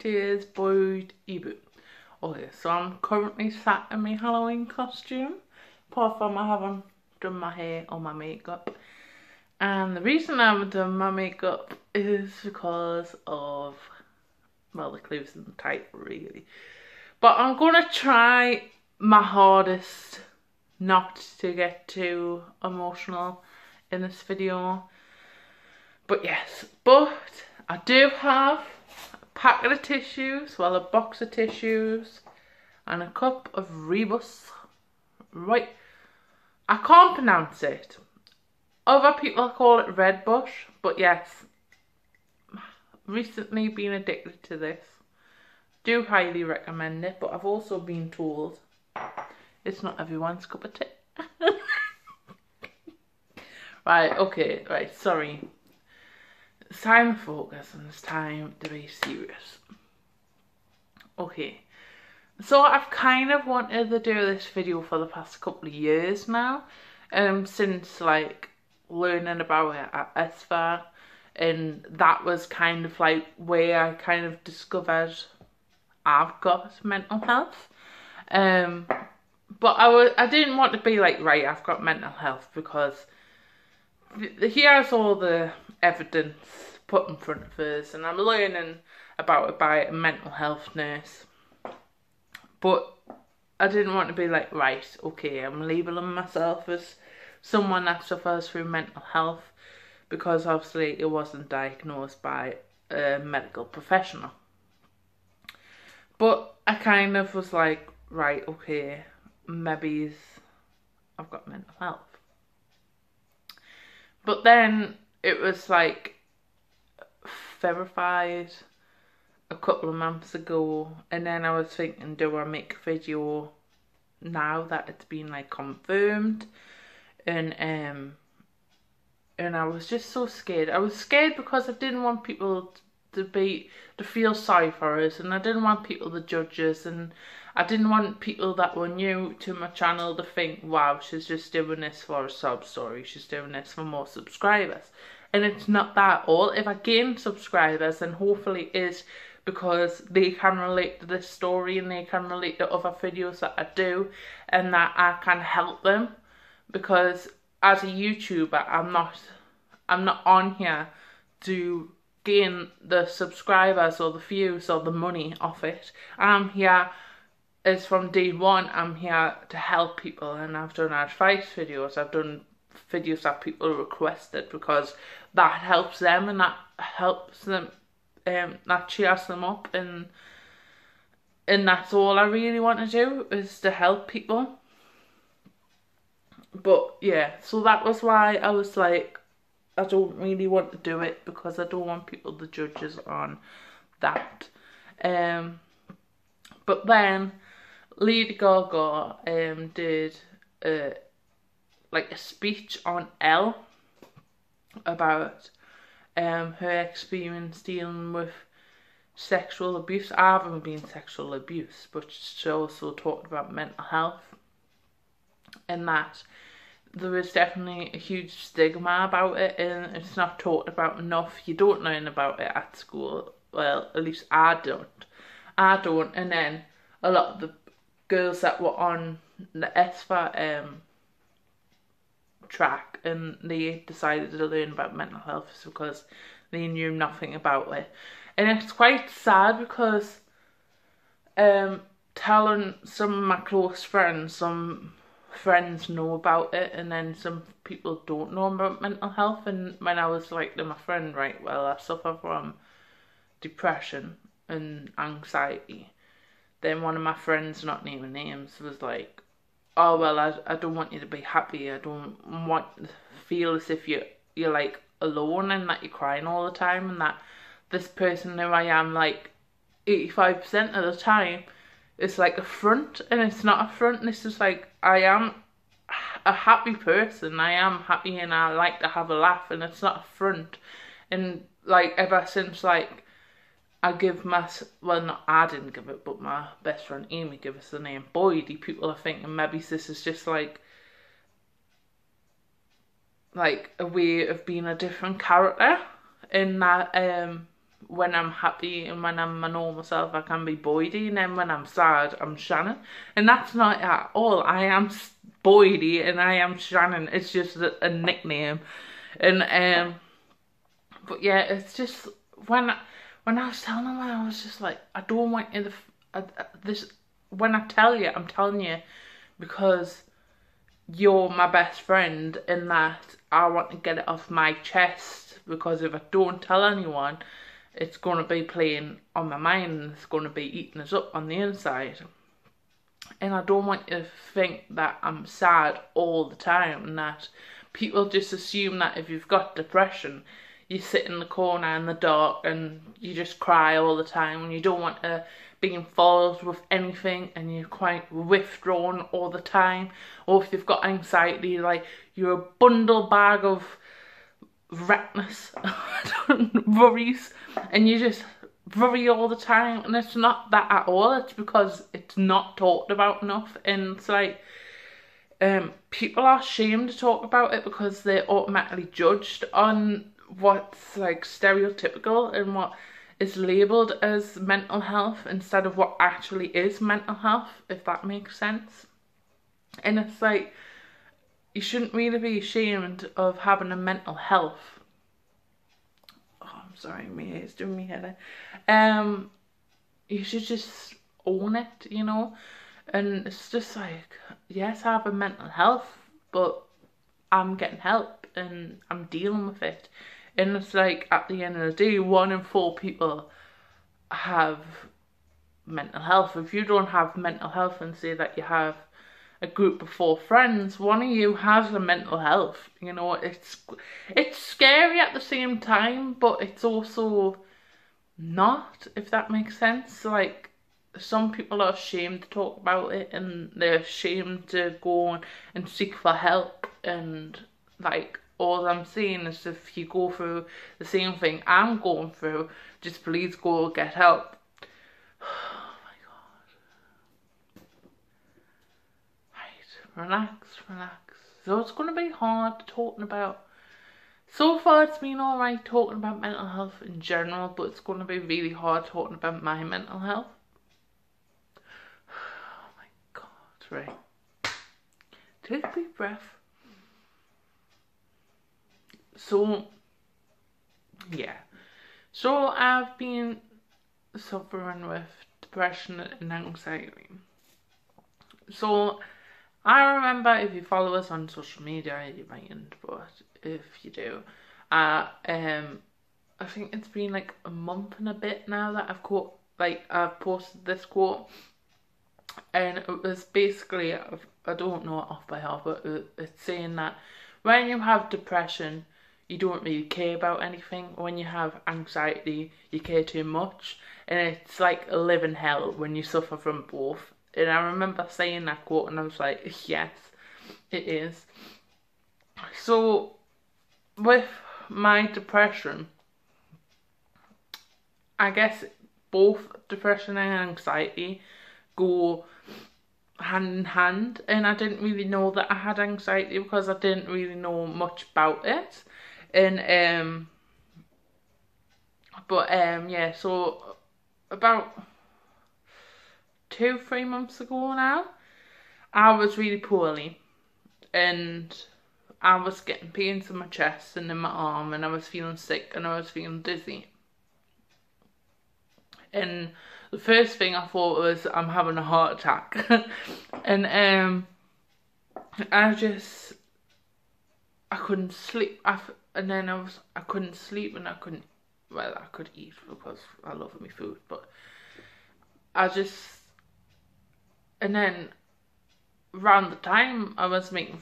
Tears Boyd Eboot. Okay, so I'm currently sat in my Halloween costume, apart from I haven't done my hair or my makeup. And the reason I haven't done my makeup is because of, well, the clues in the title really. But I'm gonna try my hardest not to get too emotional in this video. But yes, but I do have a packet of tissues, well, a box of tissues and a cup of rebus. Right, I can't pronounce it. Other people call it red bush, but yes, recently been addicted to this. Do highly recommend it, but I've also been told it's not everyone's cup of tea. Right, okay, right, sorry. It's time to focus and it's time to be serious. Okay, so I've kind of wanted to do this video for the past couple of years now. Since like learning about it at Elle, and that was kind of like where I kind of discovered I've got mental health. But I didn't want to be like, right, I've got mental health, because here's all the evidence put in front of us and I'm learning about it by a mental health nurse. But I didn't want to be like, right, okay, I'm labelling myself as someone that suffers through mental health, because obviously it wasn't diagnosed by a medical professional. But I kind of was like, right, okay, maybe I've got mental health. But then it was like verified a couple of months ago, and then I was thinking, do I make a video now that it's been like confirmed? And I was just so scared. I was scared because I didn't want people to feel sorry for us, and I didn't want people to judge us, and I didn't want people that were new to my channel to think, wow, she's just doing this for a sob story, she's doing this for more subscribers. And it's not that at all. If I gain subscribers, then hopefully it is because they can relate to this story and they can relate to other videos that I do, and that I can help them. Because as a YouTuber, I'm not on here to gain the subscribers or the views or the money off it. I'm here, as from day one, I'm here to help people, and I've done advice videos, I've done videos that people requested, because that helps them and that helps them, that cheers them up, and that's all I really want to do, is to help people. But yeah, so that was why I was like, I don't really want to do it, because I don't want people to judge us on that. But then Lady Gaga did like a speech on Elle about her experience dealing with sexual abuse. I haven't been sexual abuse, but she also talked about mental health, and that there is definitely a huge stigma about it, and it's not talked about enough. You don't learn about it at school. Well, at least I don't. And then a lot of the girls that were on the Elle track, and they decided to learn about mental health because they knew nothing about it. And it's quite sad, because telling some of my close friends, some friends know about it, and then some people don't know about mental health. And when I was like to my friend, right, well, I suffer from depression and anxiety, then one of my friends, not naming names, was like, oh well, I don't want you to be happy, I don't want to feel as if you're like alone and that you're crying all the time, and that this person who I am like 85% of the time, it's like a front, and it's not a front. This is like, I am a happy person, I am happy, and I like to have a laugh, and it's not a front. And like ever since like I give well, not I didn't give it, but my best friend Amy gave us the name Boydie, people are thinking maybe this is just like a way of being a different character, in that when I'm happy and when I'm my normal self, I can be Boydie, and then when I'm sad, I'm Shannon. And that's not at all. I am Boydie and I am Shannon. It's just a nickname. And but yeah, it's just when I was telling him, I was just like, I don't want you to this. When I tell you, I'm telling you because you're my best friend, and that I want to get it off my chest, because if I don't tell anyone, it's going to be playing on my mind and it's going to be eating us up on the inside. And I don't want you to think that I'm sad all the time, and that people just assume that if you've got depression, you sit in the corner in the dark and you just cry all the time and you don't want to be involved with anything and you're quite withdrawn all the time. Or if you've got anxiety, like you're a bundle bag of redness, worries, and you just worry all the time. And it's not that at all. It's because it's not talked about enough. And it's like people are ashamed to talk about it because they're automatically judged on what's like stereotypical and what is labelled as mental health instead of what actually is mental health, if that makes sense. And it's like, you shouldn't really be ashamed of having a mental health. Oh, I'm sorry, my hair's doing me head in. You should just own it, you know. And it's just like, yes, I have a mental health, but I'm getting help and I'm dealing with it. And it's like, at the end of the day, 1 in 4 people have mental health. If you don't have mental health and say that you have a group of 4 friends, one of you has a mental health. You know, it's scary at the same time, but it's also not, if that makes sense. Like, some people are ashamed to talk about it, and they're ashamed to go and seek for help, and like, all I'm saying is, if you go through the same thing I'm going through, just please go get help. Oh my god. Right, relax. So it's going to be hard talking about, so far it's been alright talking about mental health in general, but it's going to be really hard talking about my mental health. Oh my god, right. Take a deep breath. So, yeah. So I've been suffering with depression and anxiety. So I remember, if you follow us on social media, you mightn't, but if you do, I think it's been like a month and a bit now that I've posted this quote, and it was basically, I don't know it off by heart, but it's saying that when you have depression, you don't really care about anything. When you have anxiety, you care too much, and it's like a living hell when you suffer from both. And I remember saying that quote and I was like, yes, it is. So with my depression, I guess both depression and anxiety go hand in hand, and I didn't really know that I had anxiety because I didn't really know much about it. And yeah, so about 2-3 months ago now, I was really poorly, and I was getting pains in my chest and in my arm, and I was feeling sick and I was feeling dizzy. And the first thing I thought was, I'm having a heart attack. And I couldn't sleep. I couldn't sleep, and I could eat because I love my food, but and then around the time I was making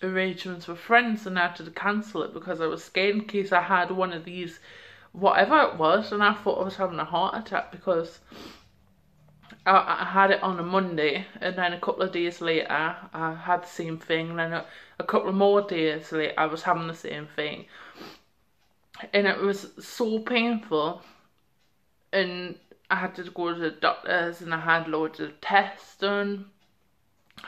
arrangements with friends, and I had to cancel it because I was scared in case I had one of these, whatever it was, and I thought I was having a heart attack because I had it on a Monday, and then a couple of days later I had the same thing, and then a couple of more days later I was having the same thing, and it was so painful, and I had to go to the doctors, and I had loads of tests done.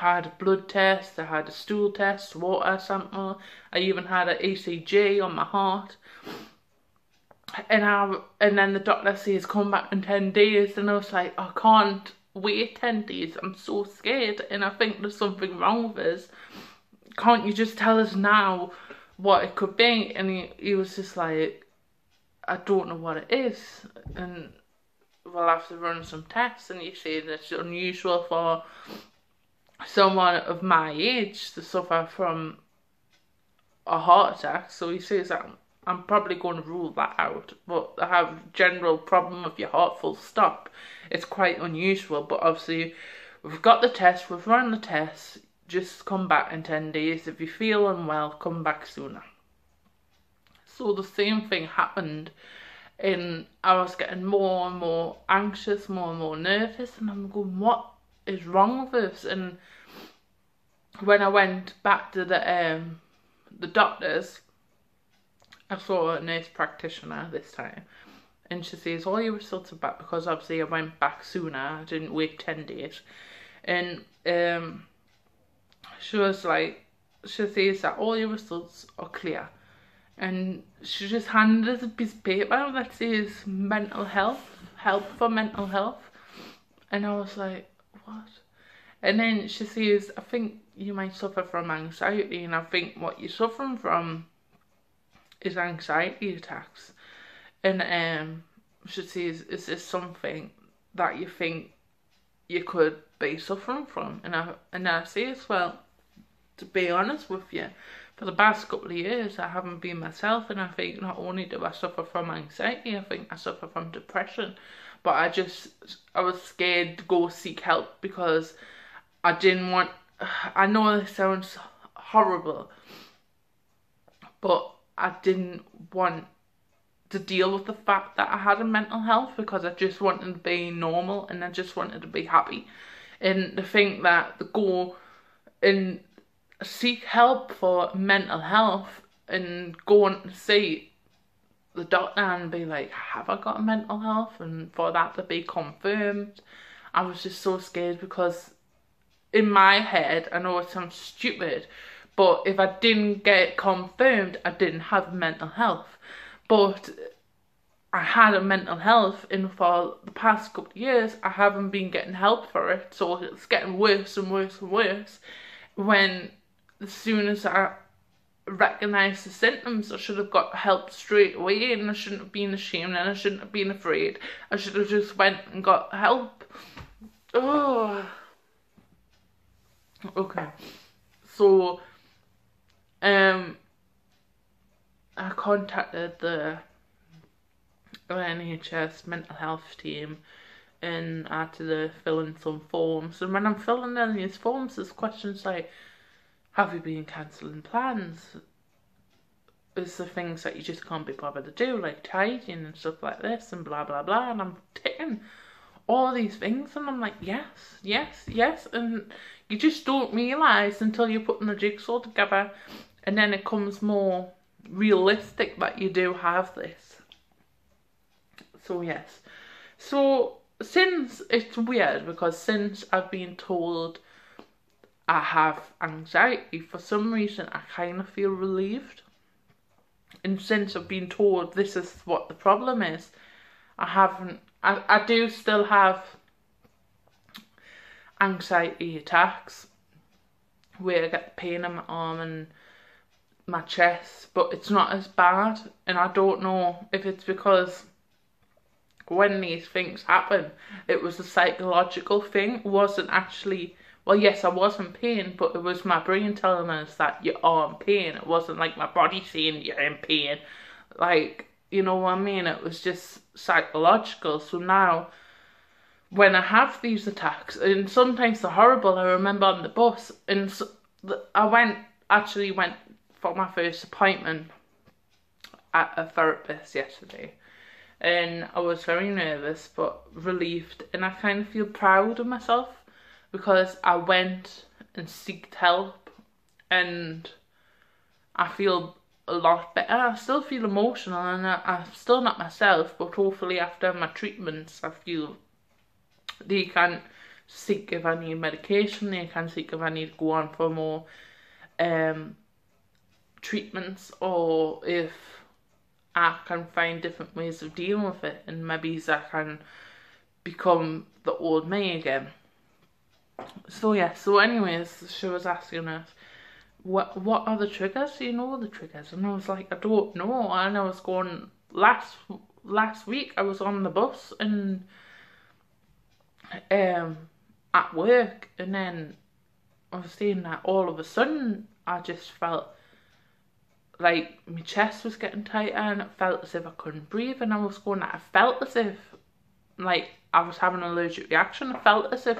I had a blood test, I had a stool test, water sample, I even had an ECG on my heart. and then the doctor says come back in 10 days, and I was like, I can't wait 10 days, I'm so scared, and I think there's something wrong with us. Can't you just tell us now what it could be? And he was just like, I don't know what it is, and we'll have to run some tests. And he said it's unusual for someone of my age to suffer from a heart attack, so he says that I'm probably going to rule that out, but I have a general problem with your heart, full stop. It's quite unusual, but obviously we've got the test, we've run the test, just come back in 10 days. If you feel unwell, come back sooner. So the same thing happened, and I was getting more and more anxious, more and more nervous, and I'm going, what is wrong with us? And when I went back to the doctors, I saw a nurse practitioner this time, and she says, all your results are back, because obviously I went back sooner, I didn't wait 10 days. And she was like, she says that all your results are clear. And she just handed us a piece of paper that says mental health, help for mental health. And I was like, what? And then she says, I think you might suffer from anxiety, and I think what you're suffering from is anxiety attacks. And she says, is this something that you think you could be suffering from? And I says, well, to be honest with you, for the past couple of years I haven't been myself, and I think not only do I suffer from anxiety, I think I suffer from depression. But I was scared to go seek help, because I didn't want, I know this sounds horrible, but I didn't want to deal with the fact that I had a mental health, because I just wanted to be normal and I just wanted to be happy. And to think that to go and seek help for mental health and go and see the doctor and be like, have I got a mental health? And for that to be confirmed, I was just so scared, because in my head, I know it sounds stupid, but if I didn't get it confirmed, I didn't have mental health. But I had a mental health, and for the past couple of years, I haven't been getting help for it. So it's getting worse and worse and worse. When as soon as I recognised the symptoms, I should have got help straight away, and I shouldn't have been ashamed, and I shouldn't have been afraid. I should have just went and got help. Oh. Okay. So, I contacted the NHS mental health team, and I had to fill in some forms. And when I'm filling in these forms, there's questions like, have you been cancelling plans? Is there things that you just can't be bothered to do, like tidying and stuff like this, and blah blah blah. And I'm ticking all these things, and I'm like, yes, yes, yes. And you just don't realise until you're putting the jigsaw together, and then it comes more realistic that you do have this. So yes. So since, it's weird, because since I've been told I have anxiety, for some reason I kind of feel relieved. And since I've been told this is what the problem is, I do still have anxiety attacks where I get pain in my arm and my chest, but it's not as bad. And I don't know if it's because when these things happen, it was a psychological thing. It wasn't actually, well, yes, I was in pain, but it was my brain telling us that you are in pain. It wasn't like my body saying you're in pain. Like, you know what I mean? It was just psychological. So now, when I have these attacks, and sometimes they're horrible, I remember on the bus, and so I actually went for my first appointment at a therapist yesterday. And I was very nervous but relieved, and I kind of feel proud of myself because I went and sought help, and I feel a lot better. I still feel emotional, and I'm still not myself, but hopefully after my treatments I feel they can seek if I need medication, they can seek if I need to go on for more treatments, or if I can find different ways of dealing with it, and maybe I can become the old me again. So yeah, so anyways, she was asking us, what are the triggers? Do you know the triggers? And I was like, I don't know. And I was going, last week I was on the bus and at work, and then I was saying that all of a sudden I just felt like my chest was getting tighter, and it felt as if I couldn't breathe, and I was going, I felt as if like I was having an allergic reaction. I felt as if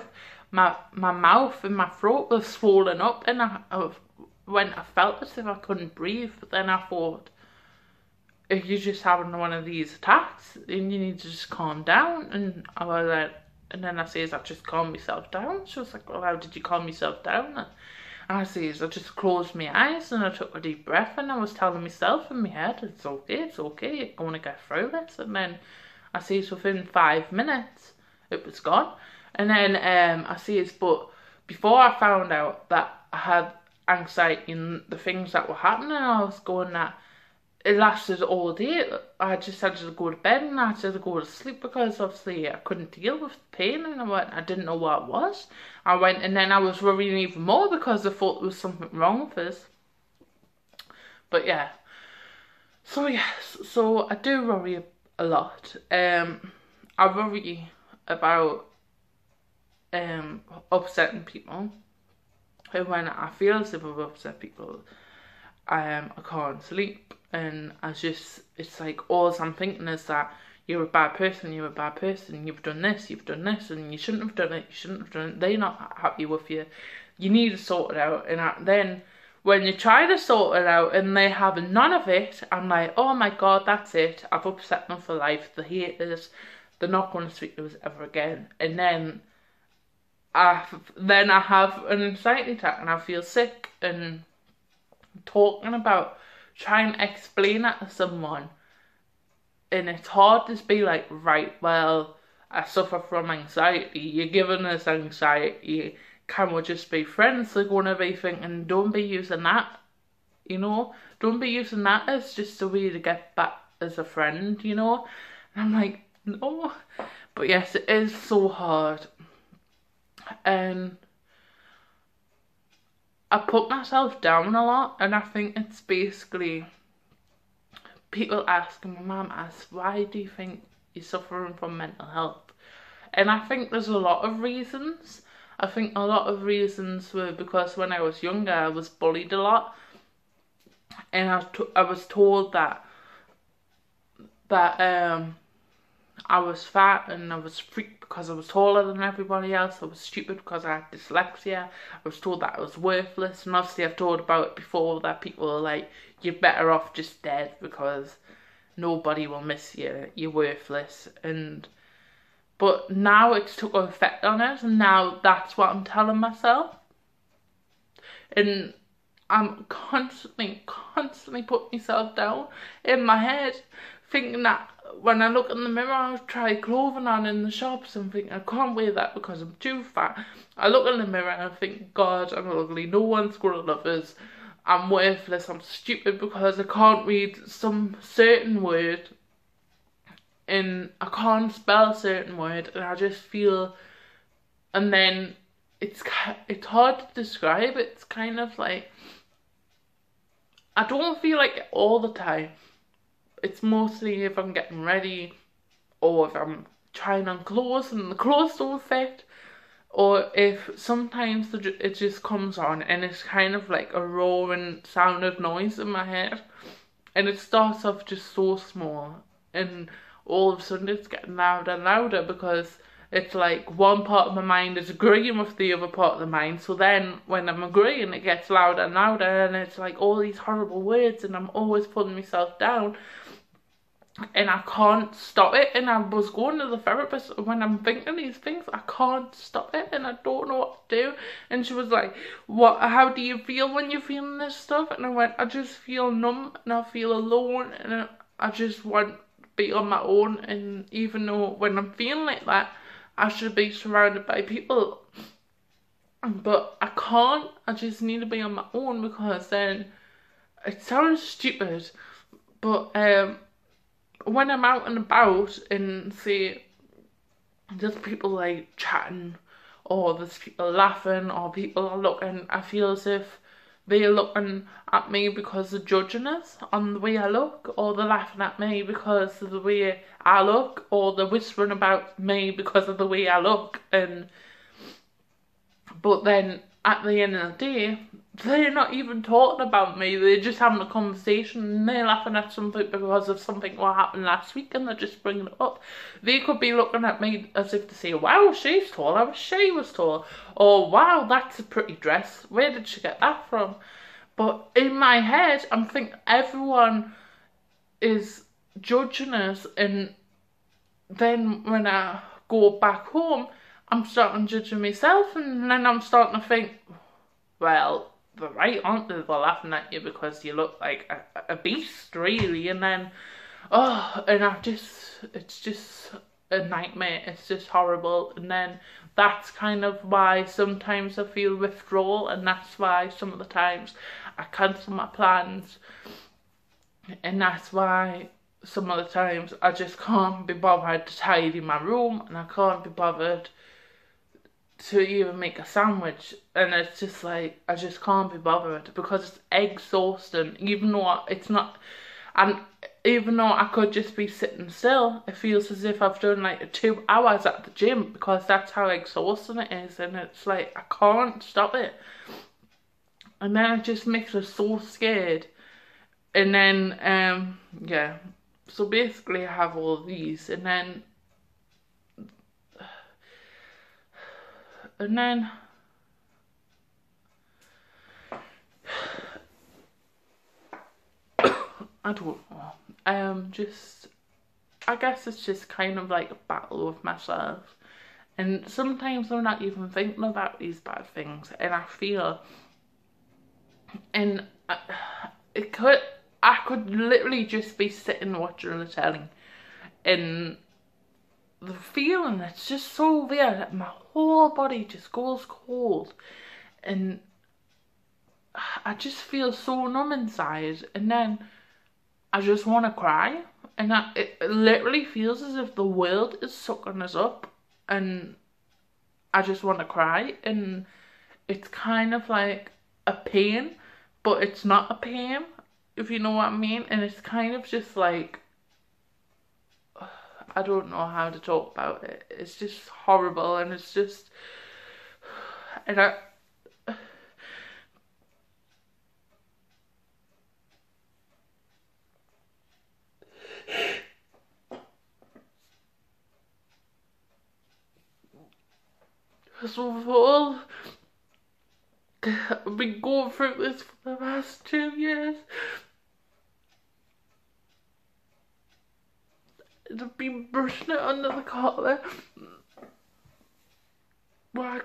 my mouth and my throat was swollen up, and I felt as if I couldn't breathe. But then I thought, if you're just having one of these attacks, then you need to just calm down. And I was like, and then I says, I just calmed myself down. She was like, well, how did you calm yourself down? And I says, I just closed my eyes and I took a deep breath, and I was telling myself in my head, it's okay, you're going to get through this. And then I says, within 5 minutes, it was gone. And then I says, but before I found out that I had anxiety and the things that were happening, I was going that it lasted all day. I just had to go to bed and I had to go to sleep because obviously I couldn't deal with the pain, and I didn't know what it was. I went, and then I was worrying even more because I thought there was something wrong with us. But yeah, so yes, so I do worry a lot. I worry about upsetting people. And when I feel as if I've upset people, I can't sleep, and it's like all I'm thinking is that you're a bad person, you've done this, and you shouldn't have done it, they're not happy with you, you need to sort it out. And then when you try to sort it out and they have none of it, I'm like, oh my god, that's it, I've upset them for life, they hate this, they're not going to speak to us ever again. And then I have an anxiety attack and I feel sick, and talking about trying to explain that to someone, and it's hard to be like, right, well, I suffer from anxiety, you're giving us anxiety, can we just be friends? They're going to be thinking, don't be using that, you know, don't be using that as just a way to get back as a friend, you know. And I'm like, no. But yes, it is so hard. And I put myself down a lot, and I think it's basically people ask, and my mum asks, why do you think you're suffering from mental health? And I think there's a lot of reasons. I think a lot of reasons were because when I was younger I was bullied a lot, and I was told that I was fat, and I was freaked because I was taller than everybody else. I was stupid because I had dyslexia. I was told that I was worthless, and obviously I've told about it before that people are like, you're better off just dead because nobody will miss you, you're worthless. But now it's took effect on it, and now that's what I'm telling myself. And I'm constantly putting myself down in my head, thinking that when I look in the mirror, I try clothing on in the shops and think, I can't wear that because I'm too fat. I look in the mirror and I think, God, I'm ugly, no one's gonna love us, I'm worthless, I'm stupid because I can't read some certain word, and I can't spell a certain word, and I just feel, and then it's hard to describe. It's kind of like, I don't feel like it all the time. It's mostly if I'm getting ready, or if I'm trying on clothes and the clothes don't fit, or if sometimes it just comes on and it's kind of like a roaring sound of noise in my head, and it starts off just so small, and all of a sudden it's getting louder and louder because it's like one part of my mind is agreeing with the other part of the mind. So then when I'm agreeing, it gets louder and louder, and it's like all these horrible words, and I'm always putting myself down, and I can't stop it. And I was going to the therapist, when I'm thinking these things, I can't stop it, and I don't know what to do. And she was like, how do you feel when you're feeling this stuff? And I went, I just feel numb, and I feel alone, and I just want to be on my own. And even though when I'm feeling like that, I should be surrounded by people, but I can't. I just need to be on my own, because then it sounds stupid, but when I'm out and about and see there's people like chatting, or there's people laughing, or people are looking, I feel as if they're looking at me because they're judging us on the way I look, or they're laughing at me because of the way I look, or they're whispering about me because of the way I look. And but then at the end of the day, they're not even talking about me, they're just having a conversation and they're laughing at something because of something what happened last week and they're just bringing it up. They could be looking at me as if to say, wow, she's tall, I wish she was tall. Or wow, that's a pretty dress, where did she get that from? But in my head, I'm thinking everyone is judging us, and then when I go back home, I'm starting judging myself, and then I'm starting to think, well, they're right, aren't they? They're laughing at you because you look like a beast, really. And then, oh, and it's just a nightmare. It's just horrible. And then that's kind of why sometimes I feel withdrawal, and that's why some of the times I cancel my plans. And that's why some of the times I just can't be bothered to tidy my room, and I can't be bothered to even make a sandwich. And it's just like, I just can't be bothered because it's exhausting, even though it's not. And even though I could just be sitting still, it feels as if I've done like 2 hours at the gym, because that's how exhausting it is. And it's like, I can't stop it, and then it just makes me so scared. And then yeah, so basically I have all these, and then I don't know. Just, I guess it's just kind of like a battle with myself. And sometimes I'm not even thinking about these bad things, and I feel, and I could literally just be sitting watching the telly, and the feeling, it's just so weird that my whole body just goes cold, and I just feel so numb inside, and then I just want to cry, and it literally feels as if the world is sucking us up, and I just want to cry. And it's kind of like a pain, but it's not a pain, if you know what I mean. And it's kind of just like, I don't know how to talk about it. It's just horrible, and it's just, and I so full. I've been going through this for the past 2 years. And I've been brushing it under the carpet. Well,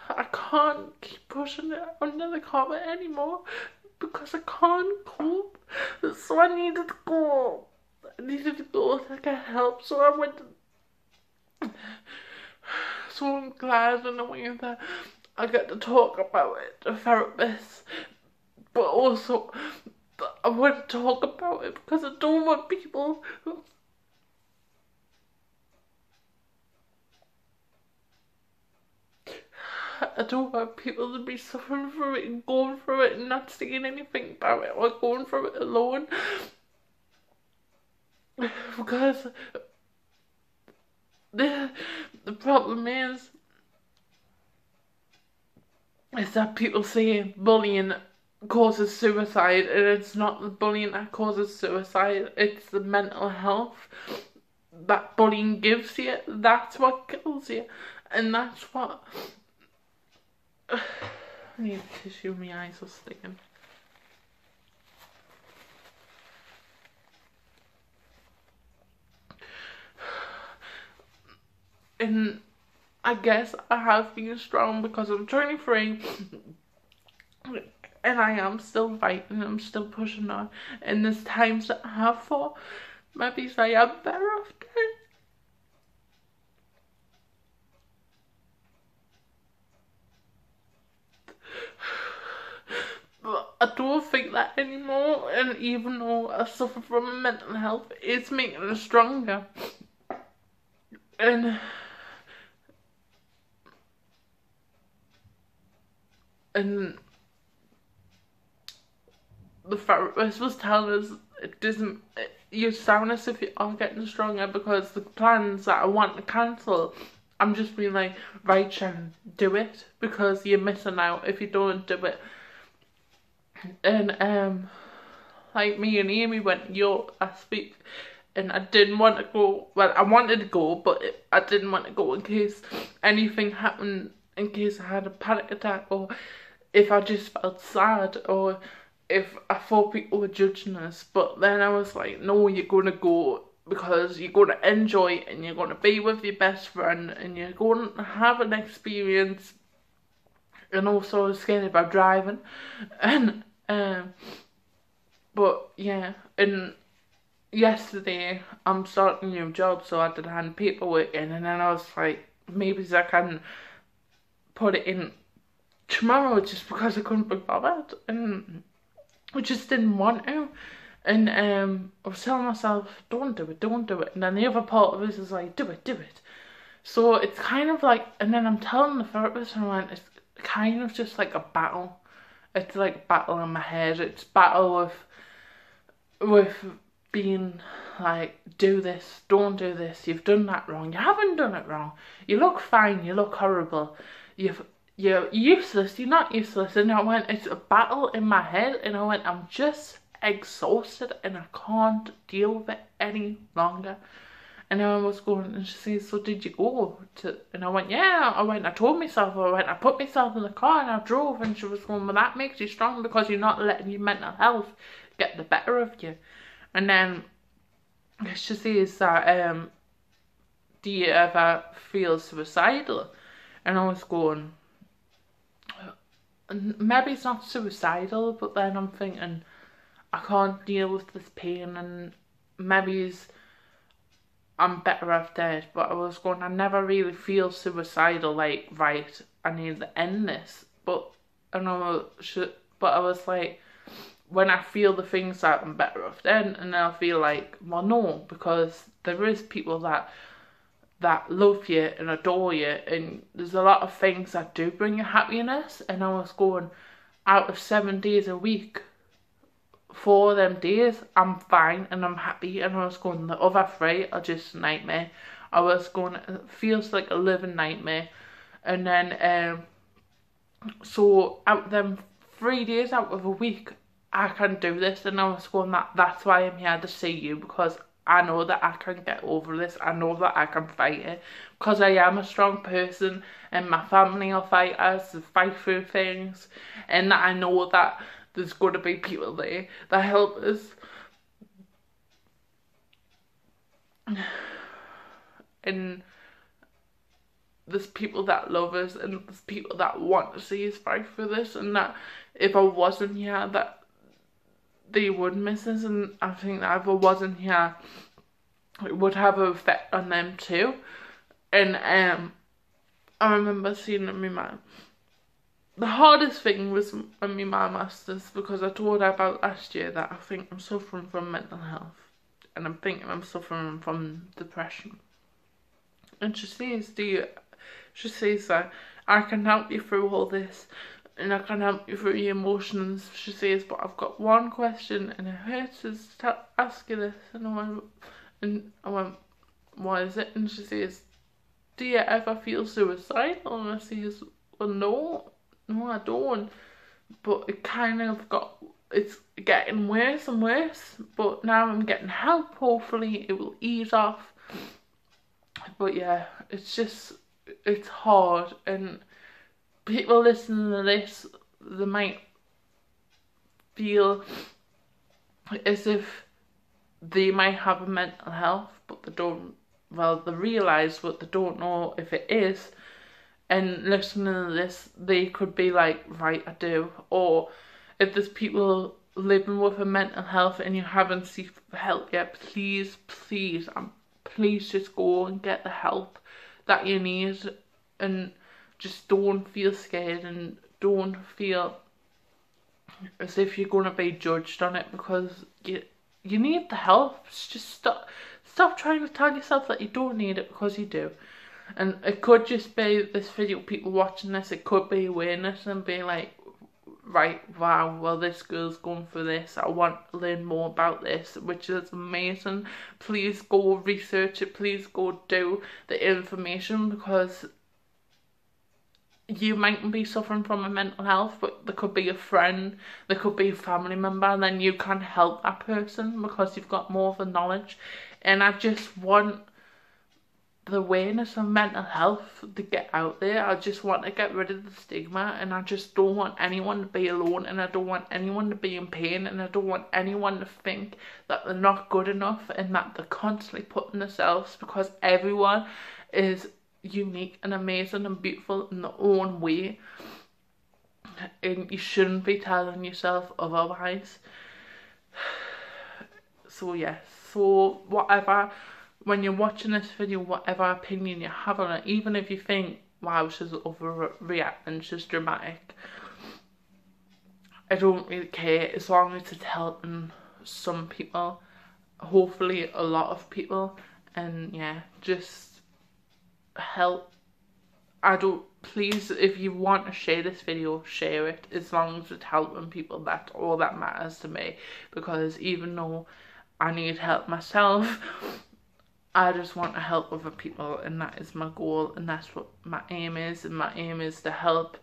I can't keep pushing it under the carpet anymore, because I can't cope. So I needed to go. I needed to go to get help. So I went. So I'm glad in a way that I get to talk about it to therapists, but also I want to talk about it because I don't want people. I don't want people to be suffering through it and going through it and not saying anything about it, or going through it alone. Because the problem is that people say bullying causes suicide, and it's not the bullying that causes suicide, it's the mental health that bullying gives you. That's what kills you, and that's what. I need a tissue, my eyes are sticking. And I guess I have been strong because I'm 23, and I am still fighting, I'm still pushing on, and there's times that I have thought maybe I am better off dead. But I don't think that anymore, and even though I suffer from mental health, it's making it stronger. And the therapist was telling us it doesn't, you sound as if you are getting stronger, because the plans that I want to cancel, I'm just being like, right, Sharon, do it, because you're missing out if you don't do it. And like me and Amy went to Elle Speach, and I didn't want to go. Well, I wanted to go, but I didn't want to go in case anything happened, in case I had a panic attack, or if I just felt sad, or if I thought people were judging us. But then I was like, no, you're going to go, because you're going to enjoy it, and you're going to be with your best friend, and you're going to have an experience. And also I was scared about driving, and but yeah, and yesterday I'm starting a new job, so I did hand paperwork in, and then I was like, maybe I can put it in tomorrow, just because I couldn't be bothered, and I just didn't want to. And I was telling myself, don't do it, don't do it. And then the other part of us is like, do it, do it. So it's kind of like, and then I'm telling the therapist, and I went, it's kind of just like a battle. It's like a battle in my head. It's battle with being like, do this, don't do this, you've done that wrong, you haven't done it wrong, you look fine, you look horrible, you're useless, you're not useless. And I went, it's a battle in my head, and I went, I'm just exhausted and I can't deal with it any longer. And I was going, and she says, so did you go to, and I went, yeah, I told myself, I put myself in the car and I drove. And she was going, well, that makes you strong, because you're not letting your mental health get the better of you. And then she says that, do you ever feel suicidal? And I was going, maybe it's not suicidal, but then I'm thinking, I can't deal with this pain, and maybe I'm better off dead. But I was going, I never really feel suicidal, like, right, I need to end this. But I was like, when I feel the things that I'm better off then, and then I feel like, well, no, because there is people that love you and adore you, and there's a lot of things that do bring you happiness. And I was going, out of 7 days a week, 4 of them days I'm fine and I'm happy, and I was going, the other 3 are just a nightmare. I was going, it feels like a living nightmare. And then so out of them 3 days out of a week, I can do this. And I was going, that's why I'm here to see you, because I know that I can get over this. I know that I can fight it, because I am a strong person, and my family are fighters to fight through things, and that I know that there's going to be people there that help us. And there's people that love us, and there's people that want to see us fight for this, and that if I wasn't here, that they would miss us. And I think that if I wasn't here, it would have an effect on them too. And I remember seeing my mum. The hardest thing was when my mum asked us, because I told her about last year that I think I'm suffering from mental health, and I'm thinking I'm suffering from depression. And she says, she says that I can help you through all this, and I can help you through your emotions. She says, but I've got one question, and it hurts to ask you this. And I went, what is it? And she says, do you ever feel suicidal? And I says, well, no, I don't. But it kind of it's getting worse and worse. But now I'm getting help. Hopefully it will ease off. But yeah, it's hard, and people listening to this, they might feel as if they might have a mental health, but they don't, well, they realise, but they don't know if it is. And listening to this, they could be like, right, I do. Or if there's people living with a mental health and you haven't sought help yet, please just go and get the help that you need, and just don't feel scared, and don't feel as if you're going to be judged on it, because you need the help. Just stop trying to tell yourself that you don't need it, because you do. And it could just be this video, people watching this, it could be awareness and being like, right, wow, well, this girl's going for this, I want to learn more about this, which is amazing. Please go research it, please go do the information, because you might be suffering from a mental health, but there could be a friend, there could be a family member, and then you can help that person because you've got more of the knowledge. And I just want the awareness of mental health to get out there. I just want to get rid of the stigma, and I just don't want anyone to be alone, and I don't want anyone to be in pain, and I don't want anyone to think that they're not good enough and that they're constantly putting themselves, because everyone is unique and amazing and beautiful in their own way, and you shouldn't be telling yourself otherwise. So yes, so whatever, when you're watching this video, whatever opinion you have on it, even if you think, wow, she's overreacting, she's dramatic, I don't really care, as long as it's helping some people, hopefully a lot of people. And yeah, just help. Please, if you want to share this video, share it, as long as it's helping people. That's all that matters to me, because even though I need help myself, I just want to help other people, and that is my goal, and that's what my aim is. And my aim is to help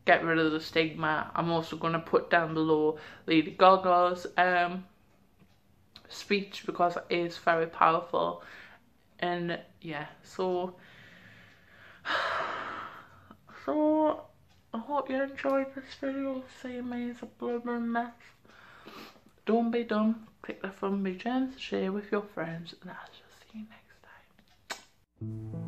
get rid of the stigma. I'm also going to put down below Lady Gaga's speech, because it is very powerful. And yeah, so I hope you enjoyed this video. See me as a blubbering mess. Don't be dumb, click the thumb, be gems, share with your friends, and I'll just see you next time.